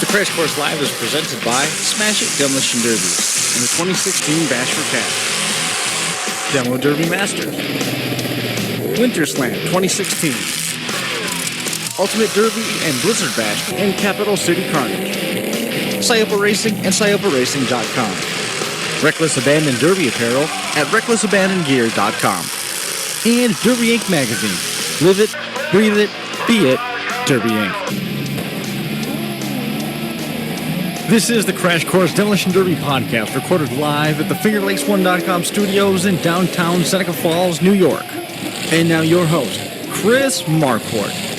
The Crash Course Live is presented by Smash It Demolition Derby and the 2016 Bash for Cash. Demo Derby Masters. Winter Slam 2016. Ultimate Derby and Blizzard Bash and Capital City Carnage. Syopa Racing and SyopaRacing.com. Reckless Abandon Derby apparel at RecklessAbandonGear.com. And Derby Inc. magazine. Live it, breathe it, be it, Derby Inc. This is the Crash Course Demolition Derby podcast, recorded live at the FingerLakes1.com studios in downtown Seneca Falls, New York. And now your host, Chris Marquardt.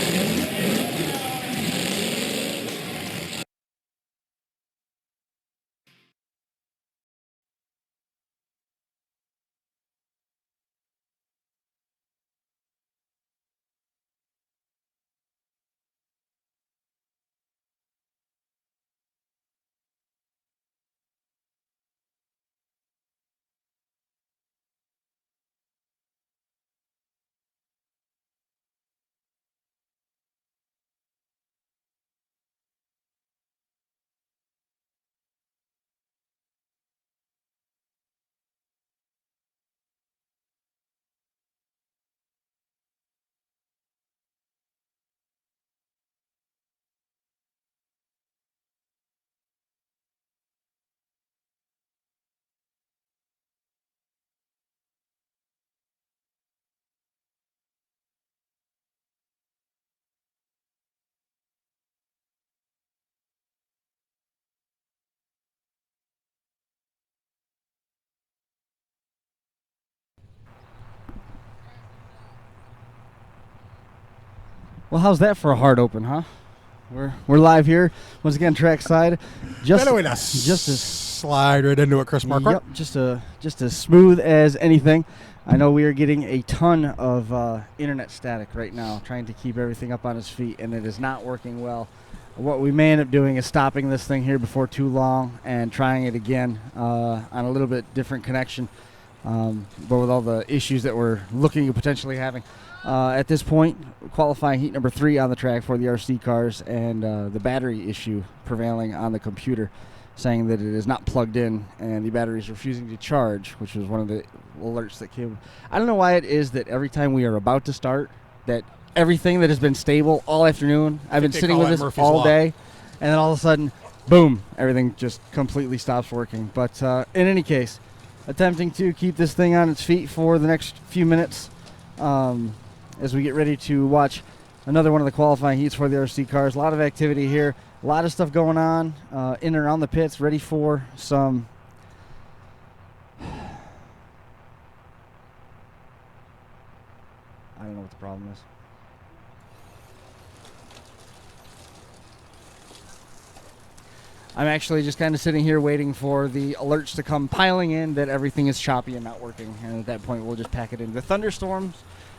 Well, how's that for a hard open, huh? We're live here once again, trackside. Just to slide right into it, Chris Marquardt. Yep, just as smooth as anything. I know we are getting a ton of internet static right now, trying to keep everything up on its feet, and it is not working well. What we may end up doing is stopping this thing here before too long and trying it again on a little bit different connection, but with all the issues that we're looking at potentially having. At this point, qualifying heat number 3 on the track for the RC cars, and the battery issue prevailing on the computer, saying that it is not plugged in and the battery is refusing to charge, which was one of the alerts that came. I don't know why it is that every time we are about to start, that everything that has been stable all afternoon, I've been sitting with this Murphy's all Law. day, and then all of a sudden, boom, everything just completely stops working. But in any case, attempting to keep this thing on its feet for the next few minutes. As we get ready to watch another one of the qualifying heats for the RC cars. A lot of activity here. A lot of stuff going on in and around the pits, ready for some... I don't know what the problem is. I'm actually just kind of sitting here waiting for the alerts to come piling in that everything is choppy and not working. And at that point, we'll just pack it in. The thunderstorms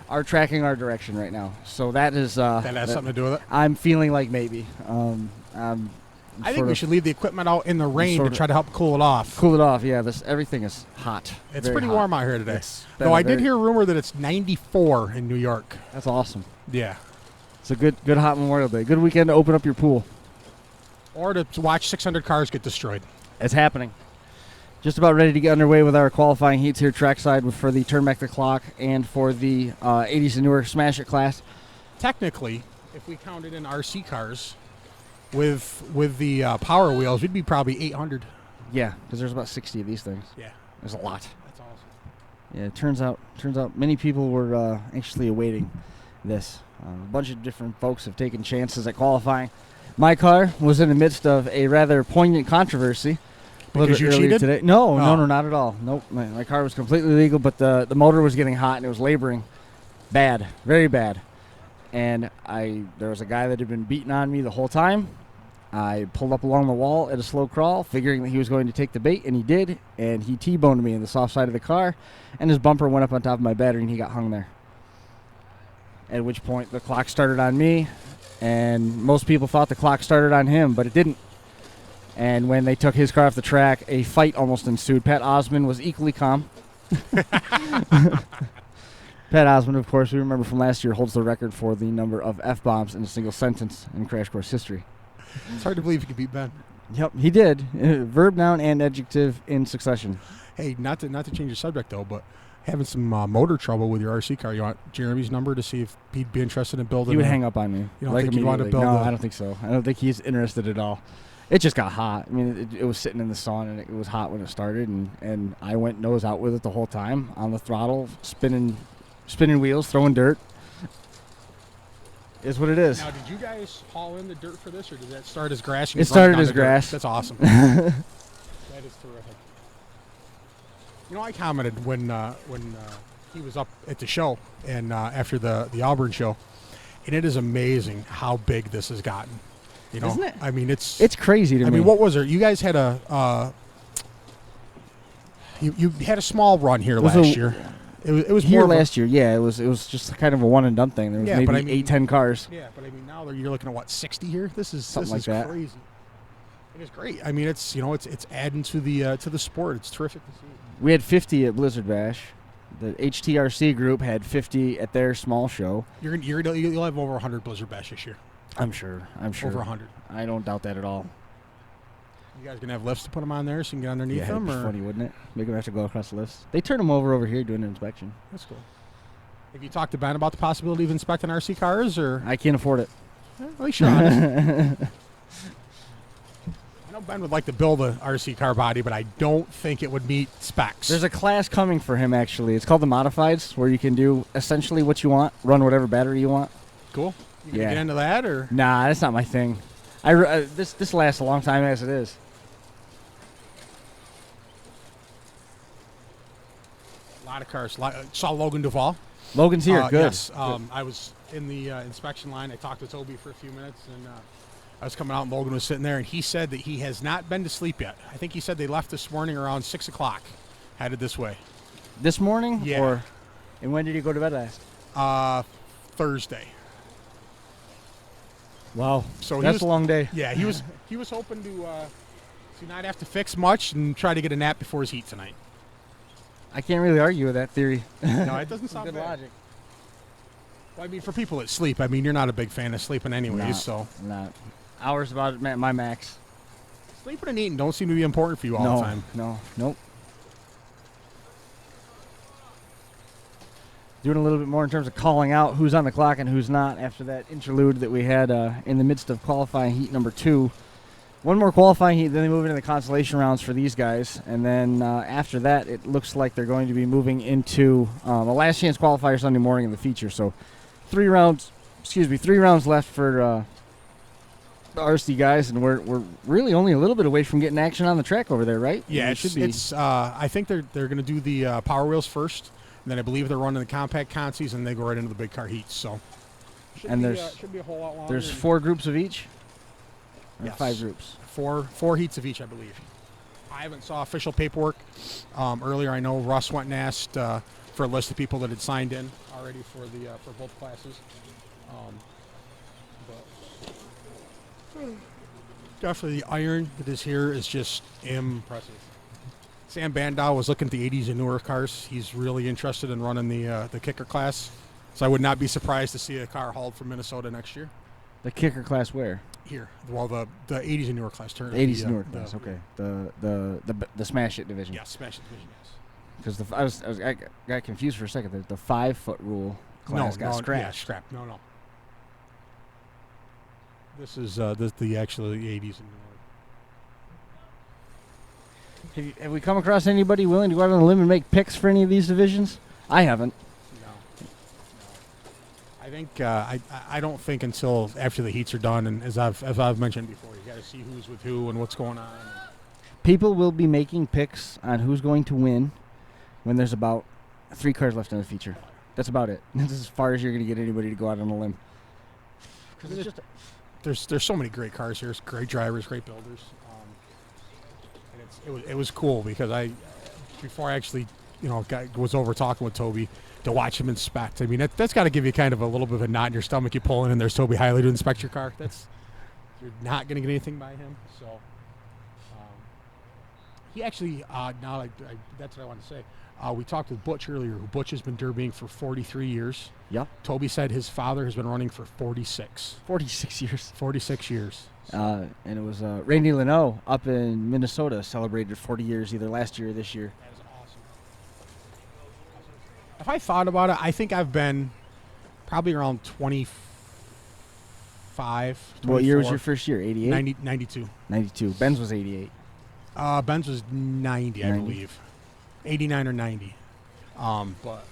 are tracking our direction right now, so that is That has something to do with it. I'm feeling like maybe. I think we should leave the equipment out in the rain to try to help cool it off. Cool it off, yeah. Everything is hot. It's very pretty hot. warm out here today. been Though a I did very- hear a rumor that it's 94 in New York. That's awesome. Yeah. It's a good hot Memorial Day. Good weekend to open up your pool. Or to watch 600 cars get destroyed. It's happening. Just about ready to get underway with our qualifying heats here trackside for the Turn Back the Clock and for the 80s and newer Smash It class. Technically, if we counted in RC cars with the Power Wheels, we'd be probably 800. Yeah, because there's about 60 of these things. Yeah. There's a lot. That's awesome. Yeah, it turns out many people were anxiously awaiting this. A bunch of different folks have taken chances at qualifying. My car was in the midst of a rather poignant controversy. Because you cheated? Today. No, Oh. not at all. Nope. My car was completely legal, but the motor was getting hot and it was laboring bad, very bad. And there was a guy that had been beating on me the whole time. I pulled up along the wall at a slow crawl, figuring that he was going to take the bait, and he did. And he T-boned me in the soft side of the car, and his bumper went up on top of my battery, and he got hung there. At which point the clock started on me, and most people thought the clock started on him, but it didn't. And when they took his car off the track, a fight almost ensued. Pat Osmond was equally calm. Pat Osmond, of course, we remember from last year, holds the record for the number of F-bombs in a single sentence in Crash Course history. It's hard to believe he could beat Ben. Yep, he did. Verb, noun, and adjective in succession. Hey, not to change the subject though, but having some motor trouble with your RC car. You want Jeremy's number to see if he'd be interested in building? He would hang up on me. You don't think he'd want to build? No, I don't think so. I don't think he's interested at all. It just got hot. I mean, it was sitting in the sun, and it was hot when it started, and I went nose out with it the whole time on the throttle, spinning wheels, throwing dirt. Is what it is. Now, did you guys haul in the dirt for this, or did that start as grass? It started as grass. That's awesome. That is terrific. You know, I commented when he was up at the show and after the Auburn show, and it is amazing how big this has gotten. You know, Isn't it? I mean, it's crazy to me. I mean, what was there? You guys had you had a small run here last year. It was here more last year. Yeah, it was just kind of a one and done thing. There was maybe but I mean, 8-10 cars. Yeah, but I mean, now you're looking at what, 60 here. This is Something this like is that. crazy. It is great. I mean, it's it's adding to the sport. It's terrific to see. We had 50 at Blizzard Bash. The HTRC group had 50 at their small show. You'll have over 100 Blizzard Bash this year. I'm sure. Over 100. I don't doubt that at all. You guys gonna have lifts to put them on there so you can get underneath Yeah, them? it'd be Or? funny, wouldn't it? Make them have to go across the lifts. They turn them over here doing an inspection. That's cool. Have you talked to Ben about the possibility of inspecting RC cars, or? I can't afford it. At least you're honest. I know Ben would like to build a RC car body, but I don't think it would meet specs. There's a class coming for him, actually. It's called the Modifieds, where you can do essentially what you want, run whatever battery you want. Cool. You gonna Yeah. get into that, or? Nah, that's not my thing. This lasts a long time as it is. A lot of cars. Saw Logan Duvall. Logan's here. Good. Yes. I was in the inspection line. I talked to Toby for a few minutes, and I was coming out, and Logan was sitting there, and he said that he has not been to sleep yet. I think he said they left this morning around 6 o'clock, headed this way. This morning? Yeah. And when did he go to bed last? Thursday. Wow. So that's a long day. Yeah, he was hoping to not have to fix much and try to get a nap before his heat tonight. I can't really argue with that theory. No, it doesn't sound Good bad. logic. Well, I mean, for people that sleep, I mean, you're not a big fan of sleeping anyways, Not- so. Not. Hours about my max. Sleeping and eating don't seem to be important for you all the time. Nope. Doing a little bit more in terms of calling out who's on the clock and who's not after that interlude that we had in the midst of qualifying heat number 2. One more qualifying heat, then they move into the consolation rounds for these guys. And then after that, it looks like they're going to be moving into a last chance qualifier Sunday morning in the feature. So 3 rounds left for the RC guys, and we're really only a little bit away from getting action on the track over there, right? Yeah, it should be. it's I think they're going to do the Power Wheels first, and then I believe they're running the compact consies, and they go right into the big car heats. So, And should be a whole lot longer. There's 4 groups of each? Or Yes. 5 groups? Four heats of each, I believe. I haven't saw official paperwork. Earlier, I know Russ went and asked for a list of people that had signed in already for both classes. But definitely, the iron that is here is just impressive. Sam Bandow was looking at the 80s and newer cars. He's really interested in running the kicker class. So I would not be surprised to see a car hauled from Minnesota next year. The kicker class where? Here, well, the 80s and newer class. The 80s and newer class, okay. The Smash It division. Yeah, Smash It division, yes. Because I got confused for a second. The 5-foot rule class got scratched. Yeah, scrapped. No. This is the actually 80s and newer. Have we come across anybody willing to go out on a limb and make picks for any of these divisions? I haven't. No. I think I don't think until after the heats are done, and as I've mentioned before, you got to see who's with who and what's going on. People will be making picks on who's going to win when there's about 3 cars left in the feature. That's about it. That's as far as you're going to get anybody to go out on a limb. Because it's just There's so many great cars here, great drivers, great builders, and it was cool because before I actually was over talking with Toby to watch him inspect. I mean that's got to give you kind of a little bit of a knot in your stomach. You pull in and there's Toby Hiley to inspect your car. You're not going to get anything by him. So He actually, that's what I want to say. We talked with Butch earlier. Butch has been derbying for 43 years. Yep. Toby said his father has been running for 46. 46 years. 46 years. And it was Randy Leno up in Minnesota celebrated 40 years either last year or this year. That is awesome. If I thought about it, I think I've been probably around 25. What year was 24. your first year? 88? 92. 92. Ben's was 88. Ben's was 90, I 90. believe. 89 or 90. But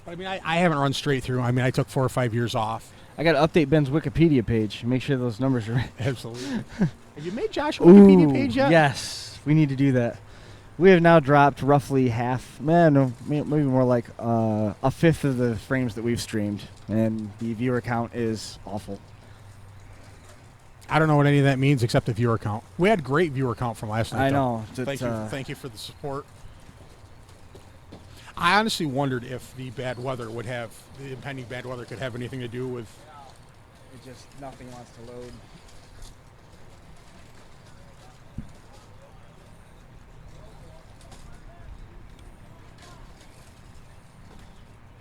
I mean, I haven't run straight through. I mean, I took 4 or 5 years off. I got to update Ben's Wikipedia page. Make sure those numbers are right. Absolutely. Have you made Josh a Wikipedia page yet? Yes. We need to do that. We have now dropped roughly half, maybe more like a fifth of the frames that we've streamed. And the viewer count is awful. I don't know what any of that means except the viewer count. We had great viewer count from last night. I though. know. Thank you for the support. I honestly wondered if the impending bad weather could have anything to do with. It just, nothing wants to load.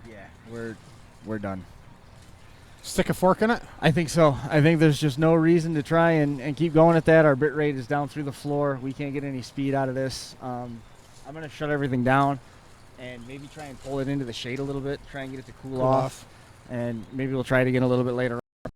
Yeah, we're done. Stick a fork in it? I think so. I think there's just no reason to try and keep going at that. Our bit rate is down through the floor. We can't get any speed out of this. I'm going to shut everything down and maybe try and pull it into the shade a little bit, try and get it to cool off. And maybe we'll try it again a little bit later